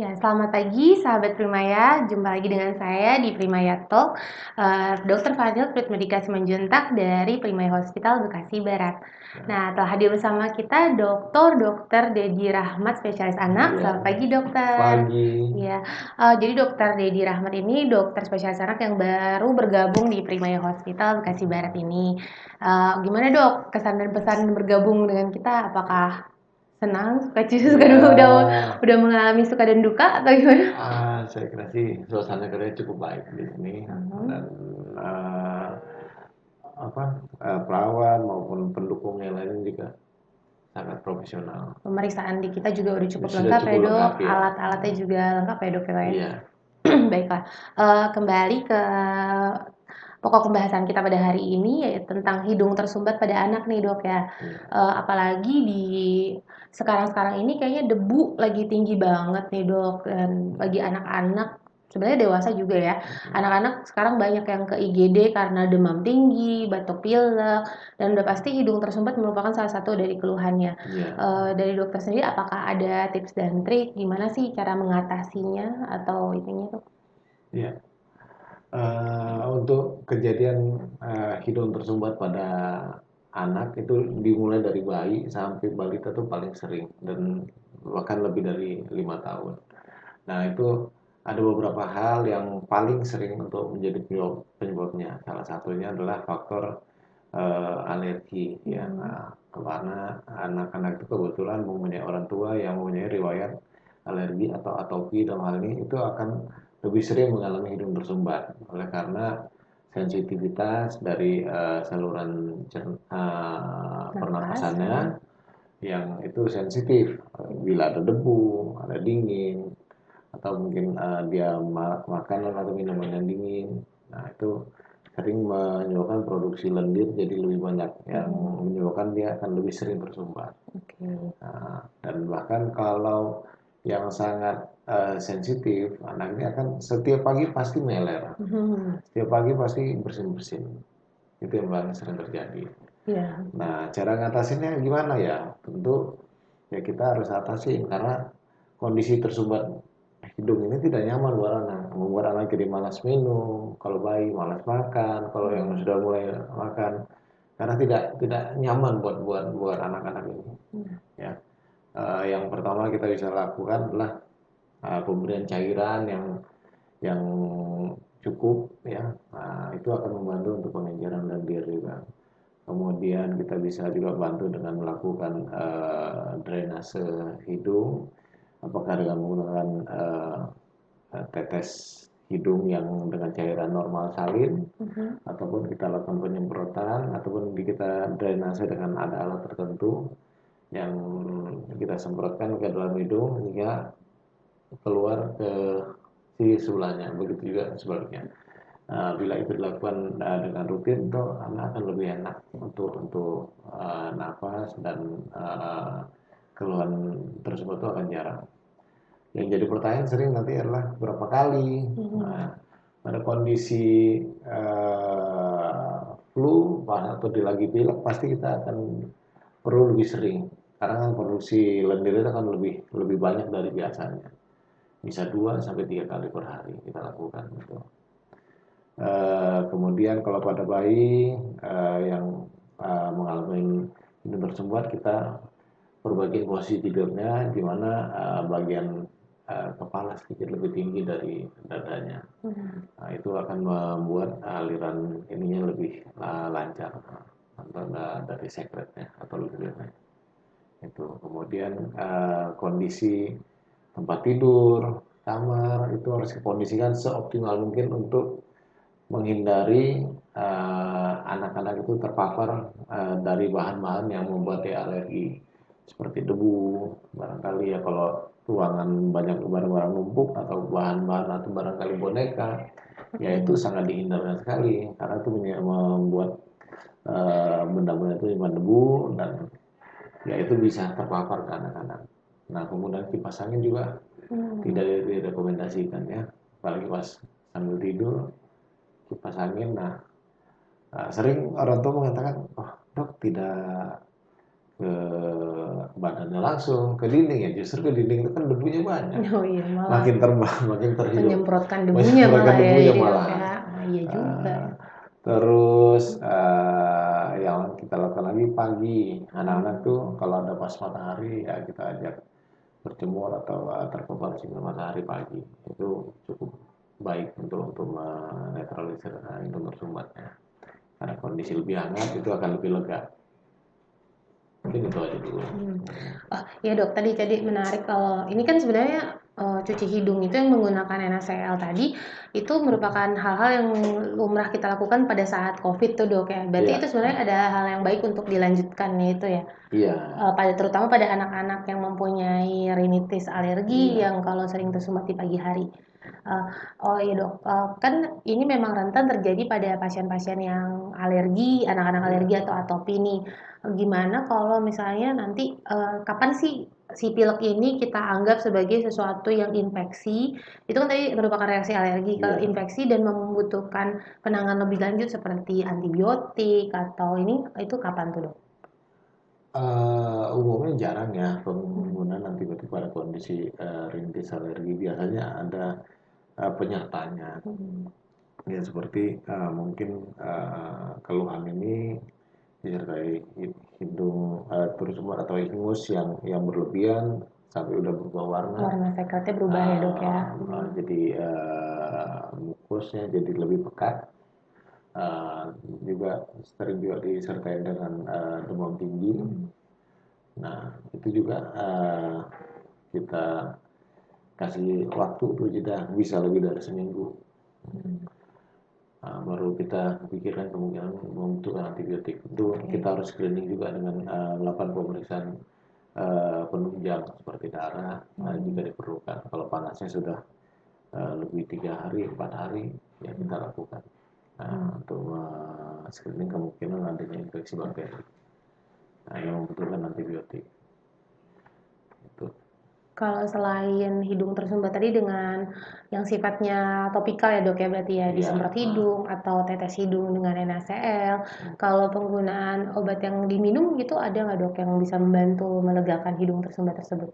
Ya, selamat pagi sahabat Primaya. Jumpa lagi dengan saya di Primaya Talk, Dr. Fadil Pritmedika Simanjuntak dari Primaya Hospital Bekasi Barat. Nah, telah hadir bersama kita Dr. Dedi Rahmat, spesialis anak. Iya, Selamat pagi, dokter. pagi. Ya, jadi Dr. Dedi Rahmat ini dokter spesialis anak yang baru bergabung di Primaya Hospital Bekasi Barat ini. Gimana dok, kesan dan pesan bergabung dengan kita? Apakah senang, suka suka Ya, udah mengalami suka dan duka atau gimana? saya kira sih suasana kerja cukup baik di sini dan Mhm. eh, perawat maupun pendukung yang lain juga sangat profesional. Pemeriksaan di kita juga udah cukup Sudah lengkap ya cukup dok, lengkap ya. alat-alatnya juga lengkap ya dok ya Pak ya. Iya, Baiklah, kembali ke pokok pembahasan kita pada hari ini yaitu tentang hidung tersumbat pada anak nih dok ya. iya, Apalagi di sekarang-sekarang ini kayaknya debu lagi tinggi banget nih dok, dan bagi anak-anak, sebenarnya dewasa juga ya. Anak-anak sekarang banyak yang ke IGD karena demam tinggi, batuk pilek, dan udah pasti hidung tersumbat merupakan salah satu dari keluhannya. iya, Dari dokter sendiri apakah ada tips dan trik gimana sih cara mengatasinya atau ininya dok? iya. Untuk kejadian hidung tersumbat pada anak itu dimulai dari bayi sampai balita itu paling sering dan bahkan lebih dari 5 tahun. Nah, itu ada beberapa hal yang paling sering untuk menjadi penyebabnya. Salah satunya adalah faktor alergi ya. Mhm. Nah, karena anak-anak itu kebetulan mempunyai orang tua yang mempunyai riwayat alergi atau atopi dalam hal ini itu akan lebih sering mengalami hidung tersumbat oleh karena sensitivitas dari saluran Nafas, pernapasannya yang itu sensitif bila ada debu, ada dingin, atau mungkin dia makanan atau minuman yang dingin. Nah, itu sering menyebabkan produksi lendir jadi lebih banyak yang mhm, menyebabkan dia akan lebih sering tersumbat. oke. Nah, dan bahkan kalau yang sangat sensitif, anak ini akan setiap pagi pasti meler. Mhm, Setiap pagi pasti bersin-bersin. Itu yang paling sering terjadi. iya, Nah, cara ngatasinnya gimana ya? Tentu ya kita harus atasin karena kondisi tersumbat hidung ini tidak nyaman buat anak, membuat anak jadi malas minum, kalau bayi malas makan, kalau yang mhm, sudah mulai makan, karena tidak nyaman buat buat buat anak-anak ini. iya, Ya, yang pertama kita bisa lakukan adalah pemberian cairan yang cukup, ya, itu akan membantu untuk pengenceran lendir juga. Kemudian kita bisa juga bantu dengan melakukan drainase hidung, apakah dengan menggunakan tetes hidung yang dengan cairan normal salin, mhm, ataupun kita lakukan penyemprotan, ataupun kita drainase dengan ada alat tertentu yang kita semprotkan ke dalam hidung hingga keluar ke sisi sebelahnya. Begitu juga sebaliknya. Bila itu dilakukan dengan rutin, itu anak akan lebih enak untuk nafas dan keluhan tersebut itu akan jarang. Yang jadi pertanyaan sering nanti adalah berapa kali. mhm, Nah, pada kondisi flu atau lagi pilek pasti kita akan perlu lebih sering karena kan produksi lendir itu akan lebih lebih banyak dari biasanya. Bisa 2 sampai 3 kali per hari kita lakukan itu. Kemudian kalau pada bayi yang mengalami ini tersumbat kita perbaiki posisi tidurnya di mana bagian kepala sedikit lebih tinggi dari dadanya. mhm, Nah, itu akan membuat aliran ininya lebih lancar atau dari sekretnya atau lendirnya. Itu kemudian kondisi tempat tidur, kamar itu harus dikondisikan seoptimal mungkin untuk menghindari anak-anak itu terpapar dari bahan-bahan yang membuat dia alergi seperti debu barangkali ya kalau ruangan banyak barang-barang numpuk atau bahan-bahan atau barangkali boneka ya itu mhm, sangat dihindarkan sekali karena itu membuat benda-benda itu lima debu dan ya itu bisa terpapar ke anak-anak. Nah kemudian kipas angin juga mhm, tidak direkomendasikan ya apalagi pas sambil tidur kipas angin. Nah, sering orang tua mengatakan, "Oh, dok tidak ke badannya langsung ke dinding ya, justru ke dinding itu kan debunya banyak, Oh iya, malah makin terbang, makin terhirup, menyemprotkan debunya menyemprotkan malah ya debunya jadi Dok malahan. ya. Oh iya juga Eh, ya. Terus yang kita lakukan lagi pagi, anak-anak Hmm. tuh kalau ada pas matahari ya kita ajak berjemur atau terpapar sinar matahari pagi, itu cukup baik untuk menetralisir indung tersumbatnya. Karena kondisi lebih hangat itu akan lebih lega. Mungkin itu aja dulu. Hmm. Oh iya Dok, tadi menarik kalau ini kan sebenarnya cuci hidung itu yang menggunakan NaCl tadi itu merupakan hal-hal yang lumrah kita lakukan pada saat COVID tuh Dok ya. Berarti itu Iya, sebenarnya ada hal yang baik untuk dilanjutkan itu ya. iya, Pada terutama pada anak-anak yang mempunyai rinitis alergi iya, yang kalau sering tersumbat di pagi hari. Eh, oh iya dok, kan ini memang rentan terjadi pada pasien-pasien yang alergi, anak-anak iya. alergi atau atopi nih. Gimana kalau misalnya nanti kapan sih si pilek ini kita anggap sebagai sesuatu yang infeksi? Itu kan tadi merupakan reaksi alergi. Kalau Iya. infeksi dan membutuhkan penanganan lebih lanjut seperti antibiotik atau ini itu kapan tuh dok? Umumnya jarang ya penggunaan antibiotik pada kondisi rintis alergi. Biasanya ada penyertanya. Hmm. Ya seperti mungkin keluhan ini disertai hidung tersumbat atau ingus yang berlebihan sampai udah berubah warna. Warna sekretnya berubah ya dok ya. Jadi mukusnya jadi lebih pekat. Uh, Juga sering juga disertai dengan demam tinggi. Nah, itu juga kita kasih waktu tuh jeda bisa lebih dari seminggu. Baru kita pikirkan kemungkinan membutuhkan antibiotik. Itu kita harus screening juga dengan melakukan pemeriksaan penunjang seperti darah jika diperlukan. Kalau panasnya sudah lebih 3 hari, 4 hari, ya kita lakukan. Untuk screening kemungkinan adanya infeksi bakteri yang membutuhkan antibiotik. Itu. Kalau selain hidung tersumbat tadi dengan yang sifatnya topikal ya dok ya berarti ya Iya, disemprot hidung atau tetes hidung dengan NaCl. Kalau penggunaan obat yang diminum gitu ada nggak dok yang bisa membantu melegakan hidung tersumbat tersebut?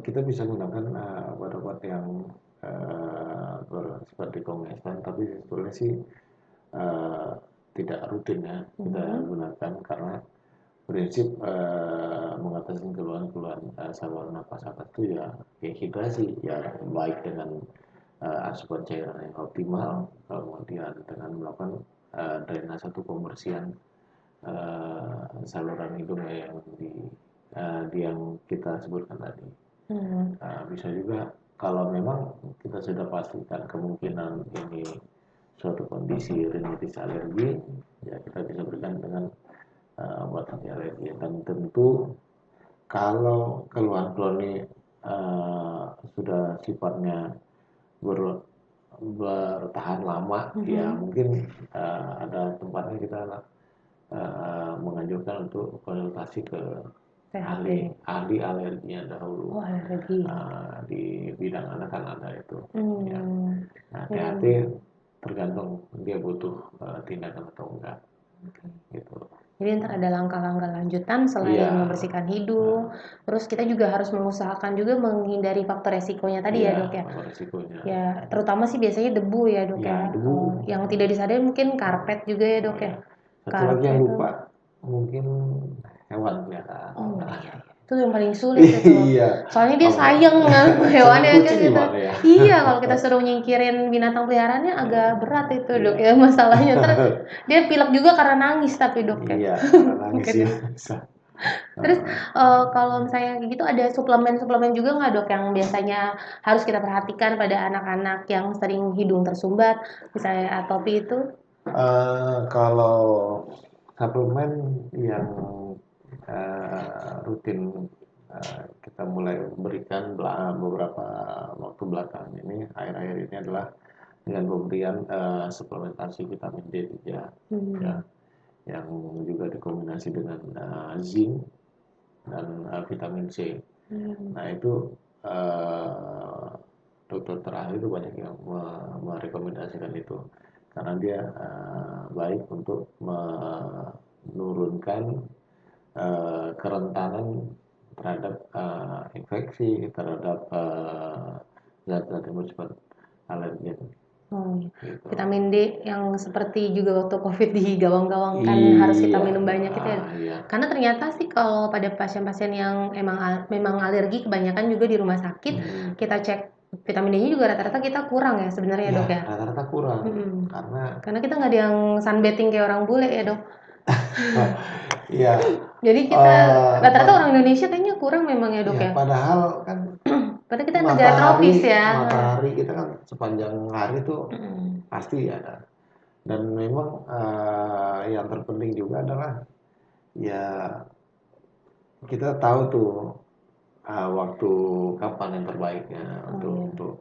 kita bisa menggunakan obat-obat yang bersifat rekomendasi, tapi sebetulnya sih eh, tidak rutin ya kita gunakan karena prinsip mengatasi keluhan-keluhan saluran nafas atas itu ya hidrasi ya baik dengan asupan cairan yang optimal, kemudian dengan melakukan drainase atau pembersihan saluran hidung yang yang kita sebutkan tadi. Bisa juga kalau memang kita sudah pastikan kemungkinan ini suatu kondisi rinitis alergi, ya kita bisa berikan dengan obat anti alergi. Dan tentu kalau keluhan-keluhan ini sudah sifatnya ber, bertahan lama, ya mungkin ada tempatnya kita menganjurkan untuk konsultasi ke THT. ahli alerginya dahulu. Oh alergi. Di bidang anak kan ada itu. Ya. Hmm. Nah, THT Hmm. tergantung dia butuh tindakan atau enggak. Gitu. Jadi ntar ada langkah-langkah lanjutan selain Iya, membersihkan hidung, terus kita juga harus mengusahakan juga menghindari faktor resikonya tadi ya iya, dok ya. apa resikonya? Ya, terutama sih biasanya debu ya dok Iya, ya. debu. Yang tidak disadari mungkin karpet juga ya Oh dok ya. ya. Satu lagi yang Karpet tuh, lupa mungkin hewan peliharaan. oh iya, itu yang paling sulit itu. Iya. Soalnya dia Apa? sayang kan Sama hewannya kan kucing gitu. gimana ya? Iya, kalau kita suruh nyingkirin binatang peliharaannya agak berat itu dok Iya. ya masalahnya. Ntar dia pilek juga karena nangis tapi dok ya. Iya, karena nangis Mungkin ya. ya. Bisa. Terus kalau misalnya kayak gitu ada suplemen-suplemen juga nggak dok yang biasanya harus kita perhatikan pada anak-anak yang sering hidung tersumbat, misalnya atopi itu? Kalau suplemen yang rutin kita mulai berikan beberapa waktu belakangan ini, akhir-akhir ini adalah dengan pemberian suplementasi vitamin D3 ya, yang juga dikombinasi dengan zinc dan vitamin C. Nah itu eh, dokter terakhir itu banyak yang merekomendasikan itu karena dia baik untuk menurunkan kerentanan terhadap infeksi, terhadap zat-zat yang bersifat alergen Oh, iya. gitu. Vitamin D yang seperti juga waktu COVID digawang-gawangkan harus kita Iya, minum banyak itu ya. iya. Karena ternyata sih kalau pada pasien-pasien yang memang alergi kebanyakan juga di rumah sakit, Mm-mm. kita cek vitamin D-nya juga rata-rata kita kurang ya sebenarnya Ya, dok ya. rata-rata kurang Mm-mm. karena Karena kita nggak ada yang sunbathing kayak orang bule ya dok. ya Jadi kita rata-rata orang Indonesia kayaknya kurang memang ya dok ya ya. padahal kan Padahal kita negara matahari tropis ya. matahari kita kan sepanjang hari tuh Mm-mm. pasti ada. Dan memang yang terpenting juga adalah ya kita tahu tuh waktu kapan yang terbaiknya Oh untuk iya. untuk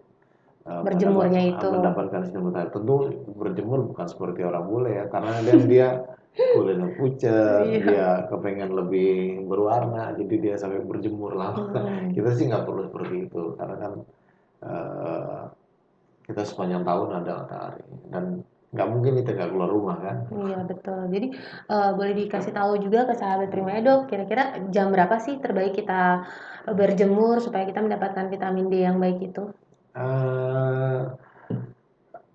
Berjemurnya itu. mendapatkan sinar matahari. Tentu berjemur bukan seperti orang bule ya, karena dia kulitnya pucat, Iya. dia kepengen lebih berwarna, jadi dia sampai berjemur lama. Mm-mm. Kita sih nggak perlu seperti itu, karena kan eh, kita sepanjang tahun ada matahari dan nggak mungkin kita nggak keluar rumah kan. Iya betul. Jadi boleh dikasih tahu juga ke sahabat Prima ya dok, kira-kira jam berapa sih terbaik kita berjemur supaya kita mendapatkan vitamin D yang baik itu? Eh,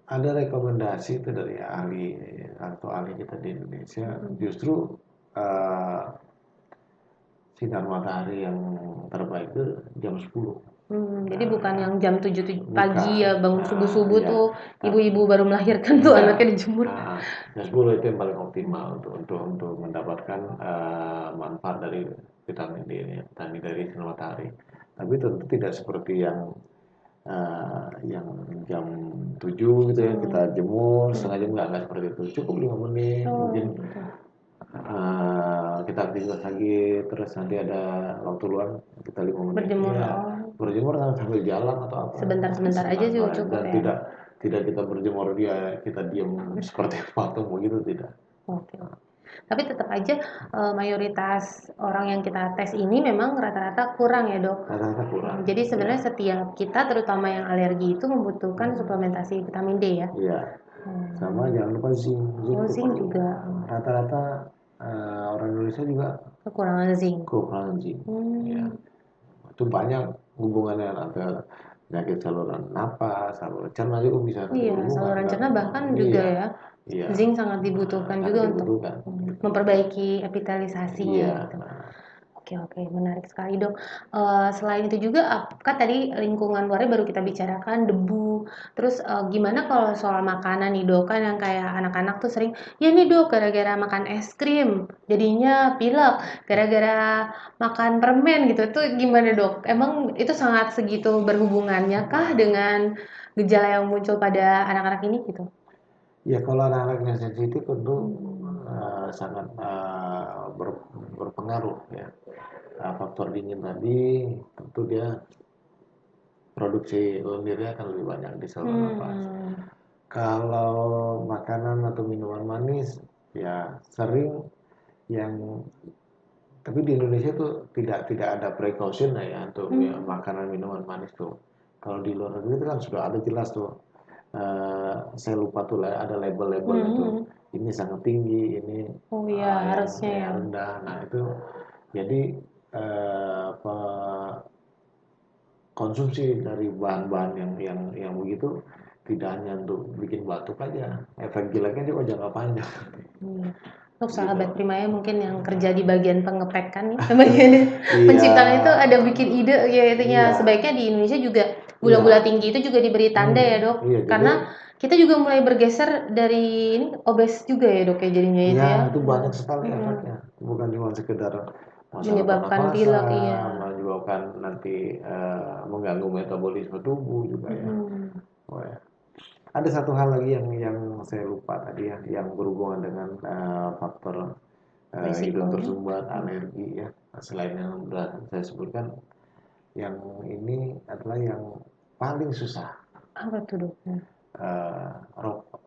ada rekomendasi itu dari ahli atau ahli kita di Indonesia, Mm-mm. justru eh, sinar matahari yang terbaik itu jam 10. Jadi bukan yang jam 7 pagi Bukan. ya bangun subuh-subuh Ya, tuh ibu-ibu baru melahirkan tuh enggak. anaknya dijemur. Jam 10 itu yang paling optimal untuk mendapatkan manfaat dari vitamin D ini, vitamin dari sinar matahari. Tapi tentu tidak seperti yang jam 7 gitu ya kita Hmm. jemur setengah jam, enggak seperti itu, cukup 5 menit Oh mungkin gitu. kita aktivitas lagi terus nanti ada waktu luang kita 5 menit Berjemur ya oh berjemur sambil jalan atau apa sebentar-sebentar aja sebentar juga cukup dan ya. tidak kita berjemur dia kita diam seperti patung begitu tidak. Oke. Tapi tetap aja mayoritas orang yang kita tes ini memang rata-rata kurang ya dok. Rata-rata kurang Jadi ya. sebenarnya setiap kita terutama yang alergi itu membutuhkan suplementasi vitamin D ya. Iya, sama Hmm. jangan lupa zinc, zinc Oh itu zinc perlu. juga Rata-rata orang Indonesia juga kekurangan zinc. kekurangan zinc. Ya, Hmm. itu banyak hubungannya antara penyakit saluran napas, saluran cerna juga bisa nanti Iya, berhubungan saluran kan. cerna bahkan juga Iya, ya iya, zinc sangat dibutuhkan sangat juga untuk dibutuhkan. Gitu. memperbaiki epitelisasinya Iya, gitu. nah, Oke oke, menarik sekali dok. Selain itu juga, kan tadi lingkungan luarnya baru kita bicarakan debu. Terus gimana kalau soal makanan nih dok? Kan yang kayak anak-anak tuh sering, ya nih dok, gara-gara makan es krim jadinya pilek, gara-gara makan permen gitu. Itu gimana dok? Emang itu sangat segitu berhubungannya kah dengan gejala yang muncul pada anak-anak ini gitu? ya kalau anak-anak yang sensitif tentu Hmm. sangat berpengaruh ya. Faktor dingin tadi tentu dia produksi lendirnya akan lebih banyak di saluran nafas. Hmm. Kalau makanan atau minuman manis ya sering yang tapi di Indonesia tuh tidak ada precaution ya untuk ya, Hmm. makanan minuman manis tuh. Kalau di luar negeri itu kan sudah ada jelas tuh. Saya lupa tuh lah ada label-labelnya tuh. Hmm. Ini sangat tinggi, ini Oh iya, yang harusnya ya. rendah. Nah itu jadi konsumsi dari bahan-bahan yang begitu tidak hanya untuk bikin batuk aja, efek jeleknya juga jangka panjang. Iya. Untuk Gitu. sahabat Primanya mungkin yang kerja di bagian pengepekan nih, bagian Iya, penciptaan itu ada bikin ide ya itunya. iya, Sebaiknya di Indonesia juga gula-gula iya, tinggi itu juga diberi tanda ya dok. iya. Jadi Karena kita juga mulai bergeser dari ini obes juga ya dok ya jadinya itu ya ya. itu banyak sekali Mm-mm. efeknya, bukan cuma sekedar masalah Menyebabkan pilek iya. pernafasan, menyebabkan nanti mengganggu metabolisme tubuh juga ya. Mm-mm. Oh, ya. Ada satu hal lagi yang saya lupa tadi ya, yang berhubungan dengan faktor hidung Risikonya. tersumbat, alergi ya. Selain yang sudah saya sebutkan, yang ini adalah yang paling susah, Apa tuh dok? rokok.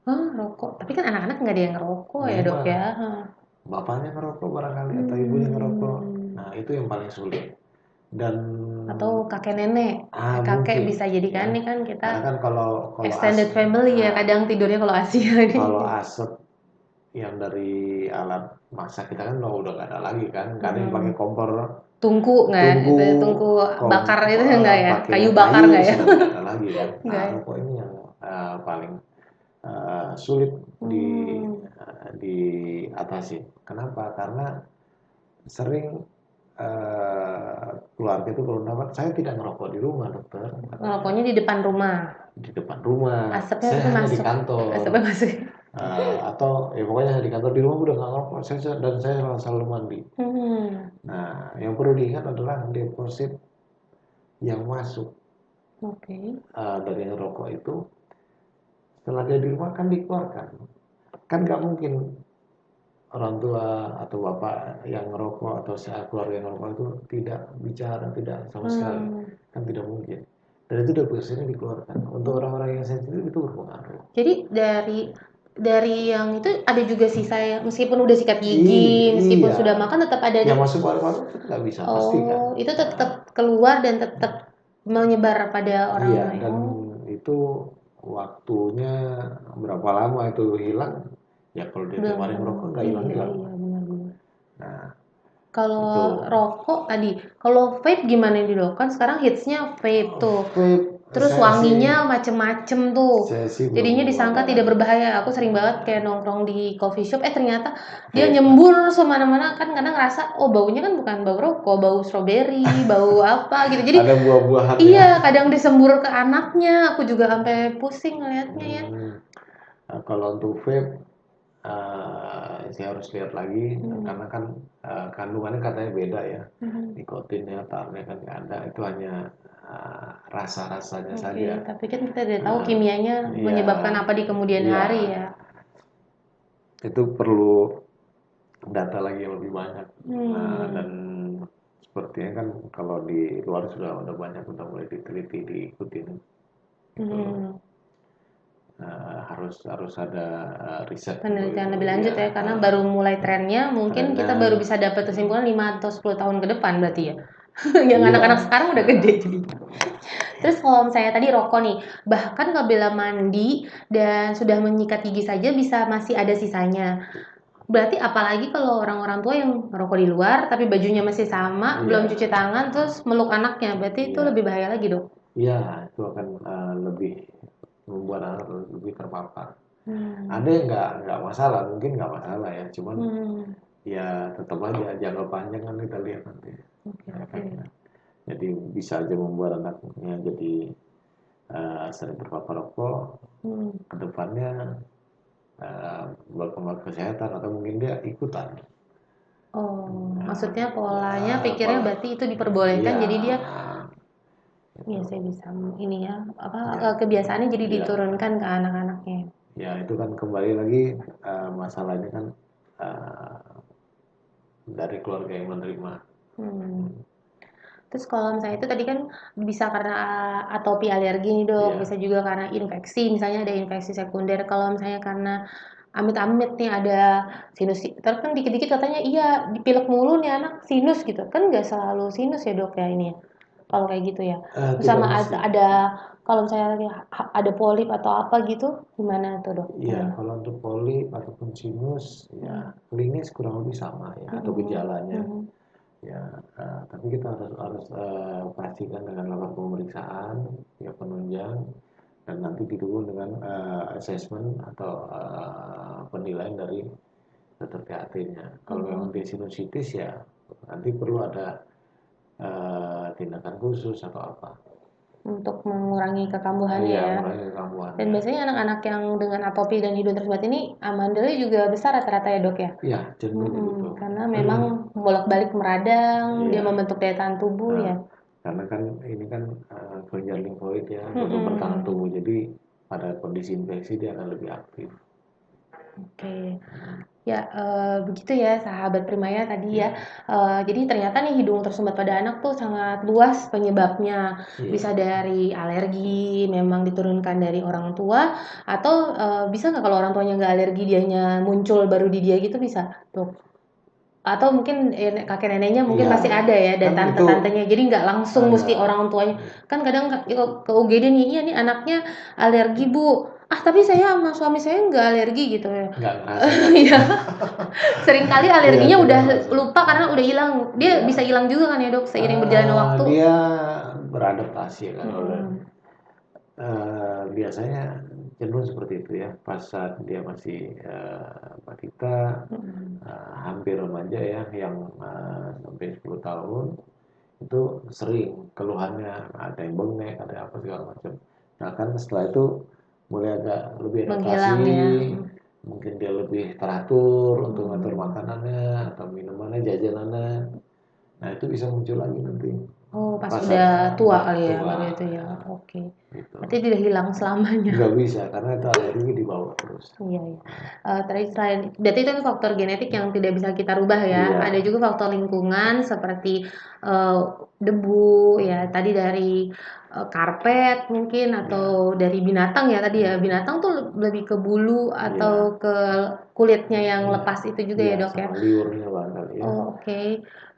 Oh rokok. Tapi kan anak-anak nggak ada yang ngerokok ya dok ya. Memang bapaknya ngerokok barangkali atau ibunya ngerokok. Hmm. Nah itu yang paling sulit. Dan Atau kakek nenek. Kakek mungkin bisa jadi kan ya, nih kan kita karena kan kalau extended family ya ah, kadang tidurnya kalau Asia nih. kalau asap yang dari alat masak kita kan udah nggak ada lagi kan, nggak ada yang pakai Mhm. kompor Tungku nggak ya? Itu tungku, tungku bakar itu enggak ya? pakai Kayu bakar kayu nggak ya? sudah nggak ada lagi kan. Enggak Nah, ya? rokok ini yang paling sulit Hmm. diatasi. Kenapa? Karena sering keluarga itu kalau dapat, saya tidak ngerokok di rumah dokter katanya, Ngerokoknya di depan rumah. di depan rumah, Asapnya saya tapi hanya di masuk. kantor. Asapnya masuk. Atau ya pokoknya di kantor, di rumah udah nggak ngerokok, dan saya selalu mandi. Hmm. Nah, yang perlu diingat adalah deposit yang masuk Oke. dari ngerokok itu setelah dia di rumah kan dikeluarkan. Kan nggak mungkin orang tua atau bapak yang ngerokok atau keluarga yang ngerokok itu tidak bicara, tidak sama sekali. Hmm. Kan tidak mungkin. Dan itu depositnya dikeluarkan. Untuk Oh. orang-orang yang sensitif itu berpengaruh. Jadi dari yang itu ada juga sisa yang meskipun udah sikat gigi, meskipun Iya, sudah makan tetap ada yang masuk paru-paru kan nggak bisa pastikan. oh, itu tetap Nah, keluar dan tetap menyebar pada orang iya, lain. dan Oh, itu waktunya berapa lama itu hilang? Ya kalau dia tiap belum hari tahu. ngerokok nggak Iya, hilang-hilang. iya, benar-benar. Nah, Kalau itu rokok tadi, kalau vape gimana nih dok? Kan sekarang hitsnya vape tuh. vape Terus saya sih wanginya macem-macem tuh. saya sih belum Jadinya disangka ada tidak lagi. berbahaya. Aku sering banget kayak nongkrong di coffee shop, ternyata dia Vape nyembur semana-mana kan karena ngerasa oh baunya kan bukan bau rokok, bau stroberi, bau apa gitu. Jadi ada buah-buahannya. iya kadang disembur ke anaknya. Aku juga sampai pusing ngeliatnya ya. Hmm, kalau untuk vape saya harus lihat lagi Hmm. karena kan kandungannya katanya beda ya. Hmm. Nikotinnya, tarnya kan nggak ada. Itu hanya rasa-rasanya Oke, saja. tapi kan kita udah tahu Nah, kimianya ya, menyebabkan apa di kemudian ya, hari ya. itu perlu data lagi yang lebih banyak. Nah, Hmm. dan sepertinya kan kalau di luar sudah banyak, udah mulai diteliti, diikutin. Itu Hmm. harus harus ada riset untuk Penelitian itu. lebih lanjut Ya, ya, karena baru mulai trennya, mungkin kita trennya, baru bisa dapat kesimpulan 5 atau 10 tahun ke depan berarti ya. Yang iya. anak-anak sekarang udah Nah, gede jadi. Terus kalau misalnya tadi rokok nih, bahkan bila mandi dan sudah menyikat gigi saja bisa masih ada sisanya. Berarti apalagi kalau orang-orang tua yang merokok di luar tapi bajunya masih sama, iya, belum cuci tangan terus meluk anaknya, berarti itu iya, lebih bahaya lagi dok. iya, itu akan lebih membuat anak lebih terpapar. Hmm. Ada yang nggak masalah, mungkin nggak masalah ya, cuman Hmm. ya tetap aja jangka panjang kan kita lihat nanti Oke, oke. efeknya. Jadi bisa aja membuat anaknya jadi sering terpapar rokok, Hmm. kedepannya berpengaruh kesehatan atau mungkin dia ikutan. Oh, Nah, maksudnya polanya pikirnya pola, berarti itu diperbolehkan iya, jadi dia itu, ya saya bisa ini ya apa ya, kebiasaannya jadi ya, diturunkan ke anak-anaknya. ya itu kan kembali lagi masalahnya kan uh, dari keluarga yang menerima. Hmm. Terus kalau misalnya itu tadi kan bisa karena atopi alergi nih dok, Iya, bisa juga karena infeksi, misalnya ada infeksi sekunder. Kalau misalnya karena amit-amit nih ada sinus, terus kan dikit-dikit katanya iya dipilek mulu nih anak sinus gitu, kan nggak selalu sinus ya dok ya ini ya. Kalau kayak gitu ya. Terus tidak sama mesti. ada kalau misalnya ada polip atau apa gitu, gimana tuh dok? Iya, kalau untuk polip ataupun sinus, ya Hmm. klinis kurang lebih sama ya, atau Mhm, gejalanya. mhm. Ya, tapi kita harus pastikan dengan melakukan pemeriksaan, ya penunjang, dan nanti didukung dengan assessment atau penilaian dari dokter THT-nya. Kalau memang Mhm. dia sinusitis ya nanti perlu ada tindakan khusus atau apa. Untuk mengurangi kekambuhannya Iya, ya. mengurangi Dan kambuhannya. biasanya anak-anak yang dengan atopi dan hidung tersebat ini amandelnya juga besar rata-rata ya dok ya. Iya, cenderung begitu. Karena memang bolak-balik meradang, dia Iya. membentuk daya tahan tubuh Nah, ya. karena kan ini kan kelenjar limfoid ya, untuk bertahan Mm-mm. tubuh. Jadi pada kondisi infeksi dia akan lebih aktif. Oke. Ya, begitu ya sahabat Primaya tadi ya. Ya, Jadi ternyata nih hidung tersumbat pada anak tuh sangat luas penyebabnya. iya. Bisa dari alergi, memang diturunkan dari orang tua, atau bisa nggak kalau orang tuanya nggak alergi dianya muncul baru di dia gitu bisa, Dok? Atau mungkin kakek neneknya mungkin Iya, masih ada ya dan kan itu tante-tantenya. Jadi nggak langsung ada. mesti orang tuanya. Kan kadang ke UGD nih, iya nih anaknya alergi Bu. Ah, tapi saya sama suami saya nggak alergi gitu ya. Nggak ngerasa ya? Iya, seringkali Iya, alerginya tidak udah ngerasa. lupa karena udah hilang. Dia Iya. bisa hilang juga kan ya, Dok, seiring berjalannya waktu? Dia beradaptasi kan oleh Mhm, biasanya cenderung seperti itu ya. Pas saat dia masih balita, mhm. hampir remaja ya, yang sampai 10 tahun itu sering keluhannya ada yang bengek, ada apa segala macam. Nah kan setelah itu mulai agak lebih adaptasi, Menghilang ya? mungkin dia lebih teratur untuk ngatur Mhm. makanannya atau minumannya, jajanannya. Nah itu bisa muncul lagi nanti Oh, pas pas udah tua udah kali ya tua kalau itu ya? ya, Oke. gitu. Berarti tidak hilang selamanya? Nggak bisa karena itu alergi dibawa terus. Iya, iya. Tadi selain berarti itu faktor genetik yang tidak bisa kita rubah ya. Iya, Ada juga faktor lingkungan seperti eee, debu ya, tadi dari karpet mungkin ya, atau dari binatang ya tadi ya. hmm, Binatang tuh lebih ke bulu atau iya, ke kulitnya yang iya, lepas itu juga iya ya, Dok, ya? sama liurnya barangkali ya. Oh, oke.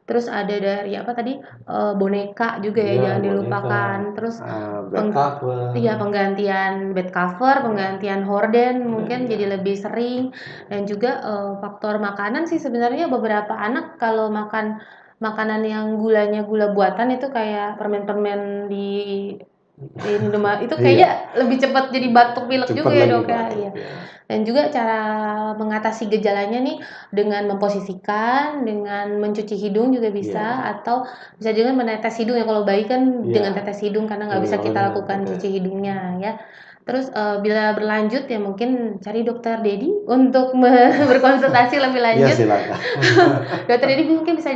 Terus ada dari apa tadi, boneka juga ya, Iya jangan boneka, dilupakan. Terus bed cover, iya, penggantian bed cover, ya, penggantian horden dan mungkin ya, jadi lebih sering, dan juga, faktor makanan sih sebenarnya beberapa anak kalau makan makanan yang gulanya gula buatan itu kayak permen-permen di Indomaret itu iya kayaknya lebih cepat jadi batuk pilek juga cepat ya, lagi Dok, ya? batuk Iya. ya. Dan juga cara mengatasi gejalanya nih dengan memposisikan, dengan mencuci hidung juga bisa, Iya, atau bisa juga menetes hidung ya, kalau bayi kan iya, dengan tetes hidung karena nggak bisa kita awalnya lakukan tetes. cuci hidungnya ya. Terus, bila berlanjut ya mungkin cari dokter Dedi untuk berkonsultasi lebih Iya lanjut. silakan. Dokter Dedi mungkin bisa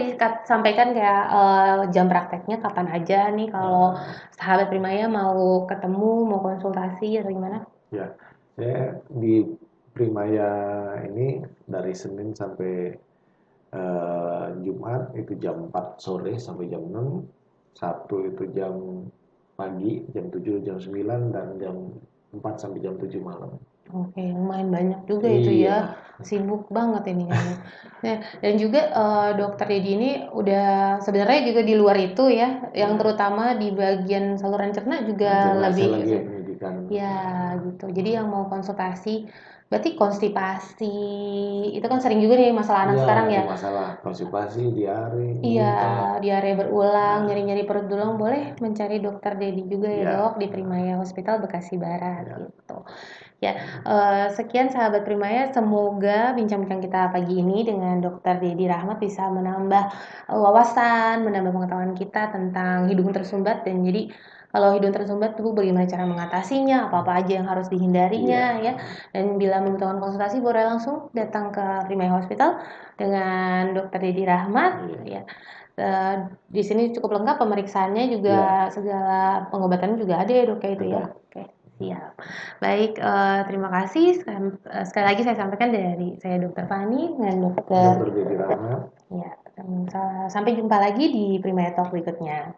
sampaikan kayak, jam prakteknya kapan aja nih kalau Eh, sahabat Primaya mau ketemu, mau konsultasi atau gimana? ya, saya di Primaya ini dari Senin sampai Jumat itu jam 4 sore sampai jam 6, Sabtu itu jam pagi, jam 7, jam 9, dan jam 4 sampai jam 7 malam. Oke, lumayan banyak juga itu ya, Iya, sibuk banget ini kayaknya. Nah, dan juga dokter Dedi ini udah sebenarnya juga di luar itu ya, yang ya. terutama di bagian saluran cerna juga Nah, lebih saya lagi pendidikan. ya gitu. Jadi yang mau konsultasi, berarti konstipasi itu kan sering juga nih masalah anak Iya, sekarang itu ya. masalah konstipasi, diare, Iya, muntah. diare berulang, Nah, nyeri-nyeri perut berulang, boleh mencari dokter Dedi juga ya ya, dok di Primaya Hospital Bekasi Barat ya. gitu. Ya, sekian sahabat Primaya, semoga bincang-bincang kita pagi ini dengan Dokter Dedi Rahmat bisa menambah wawasan, menambah pengetahuan kita tentang hidung tersumbat dan jadi kalau hidung tersumbat tuh bagaimana cara mengatasinya, apa-apa aja yang harus Iya, dihindarinya ya. Dan bila membutuhkan konsultasi boleh langsung datang ke Primaya Hospital dengan Dokter Dedi Rahmat iya, ya. Di sini cukup lengkap pemeriksaannya iya, juga segala pengobatannya juga ada ya dok kayak itu ya. ada. Oke, siap. Baik, terima kasih. Sekali lagi saya sampaikan dari saya Dokter Fani dengan Dokter Dokter Dedi Rahmat. ya, sampai jumpa lagi di Primaya Talk berikutnya.